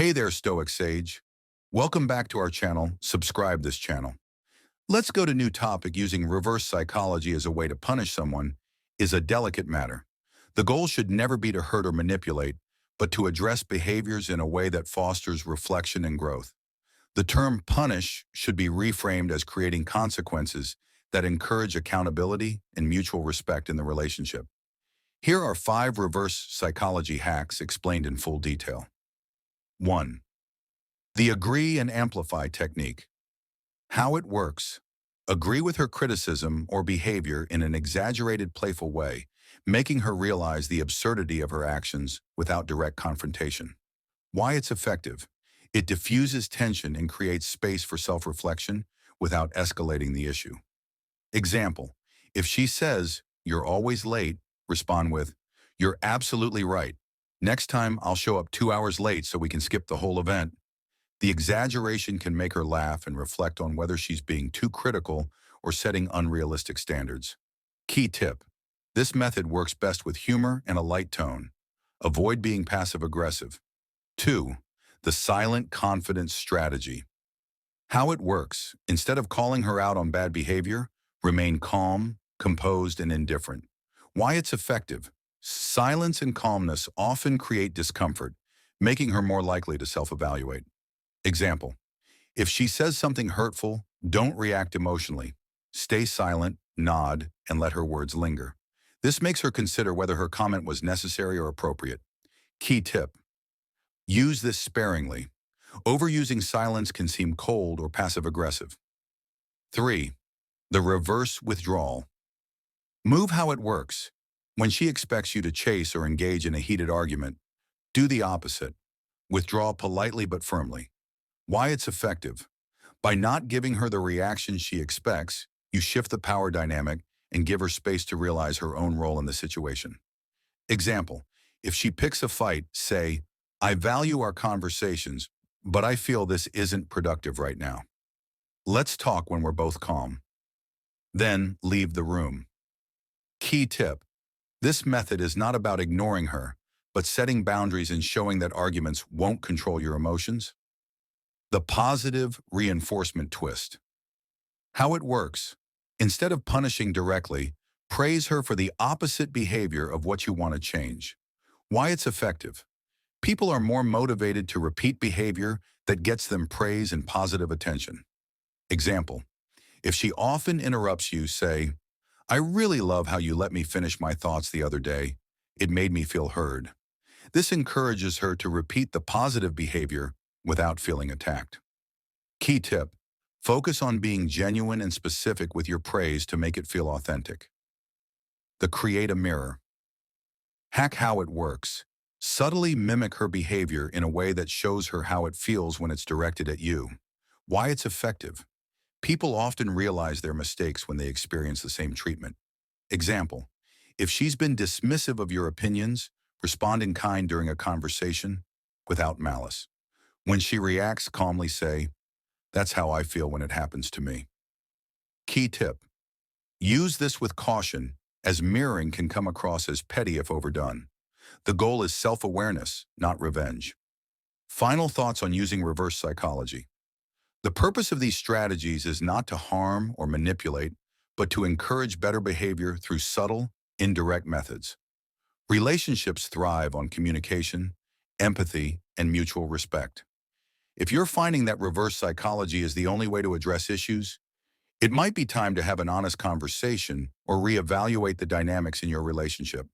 Hey there, Stoic Sage. Welcome back to our channel. Subscribe this channel. Let's go to new topic. Using reverse psychology as a way to punish someone is a delicate matter. The goal should never be to hurt or manipulate, but to address behaviors in a way that fosters reflection and growth. The term punish should be reframed as creating consequences that encourage accountability and mutual respect in the relationship. Here are 5 reverse psychology hacks explained in full detail. 1. The agree and amplify technique. How it works. Agree with her criticism or behavior in an exaggerated, playful way, making her realize the absurdity of her actions without direct confrontation. Why it's effective. It diffuses tension and creates space for self-reflection without escalating the issue. Example, if she says, "You're always late," respond with, "You're absolutely right. Next time I'll show up 2 hours late so we can skip the whole event." The exaggeration can make her laugh and reflect on whether she's being too critical or setting unrealistic standards. Key tip. This method works best with humor and a light tone. Avoid being passive-aggressive. 2. The silent confidence strategy. How it works. Instead of calling her out on bad behavior, remain calm, composed, and indifferent. Why it's effective. Silence and calmness often create discomfort, making her more likely to self-evaluate. Example, if she says something hurtful, don't react emotionally. Stay silent, nod, and let her words linger. This makes her consider whether her comment was necessary or appropriate. Key tip. Use this sparingly. Overusing silence can seem cold or passive-aggressive. 3. The reverse withdrawal. Move how it works. When she expects you to chase or engage in a heated argument, do the opposite. Withdraw politely but firmly. Why it's effective. By not giving her the reaction she expects, you shift the power dynamic and give her space to realize her own role in the situation. Example, if she picks a fight, say, "I value our conversations, but I feel this isn't productive right now. Let's talk when we're both calm." Then leave the room. Key tip. This method is not about ignoring her, but setting boundaries and showing that arguments won't control your emotions. The positive reinforcement twist. How it works. Instead of punishing directly, praise her for the opposite behavior of what you want to change. Why it's effective. People are more motivated to repeat behavior that gets them praise and positive attention. Example, if she often interrupts you, say, "I really love how you let me finish my thoughts the other day. It made me feel heard." This encourages her to repeat the positive behavior without feeling attacked. Key tip. Focus on being genuine and specific with your praise to make it feel authentic. The create a mirror. Hack how it works. Subtly mimic her behavior in a way that shows her how it feels when it's directed at you. Why it's effective. People often realize their mistakes when they experience the same treatment. Example, if she's been dismissive of your opinions, respond in kind during a conversation without malice. When she reacts, calmly say, "That's how I feel when it happens to me." Key tip. Use this with caution, as mirroring can come across as petty if overdone. The goal is self-awareness, not revenge. Final thoughts on using reverse psychology. The purpose of these strategies is not to harm or manipulate, but to encourage better behavior through subtle, indirect methods. Relationships thrive on communication, empathy, and mutual respect. If you're finding that reverse psychology is the only way to address issues, it might be time to have an honest conversation or reevaluate the dynamics in your relationship.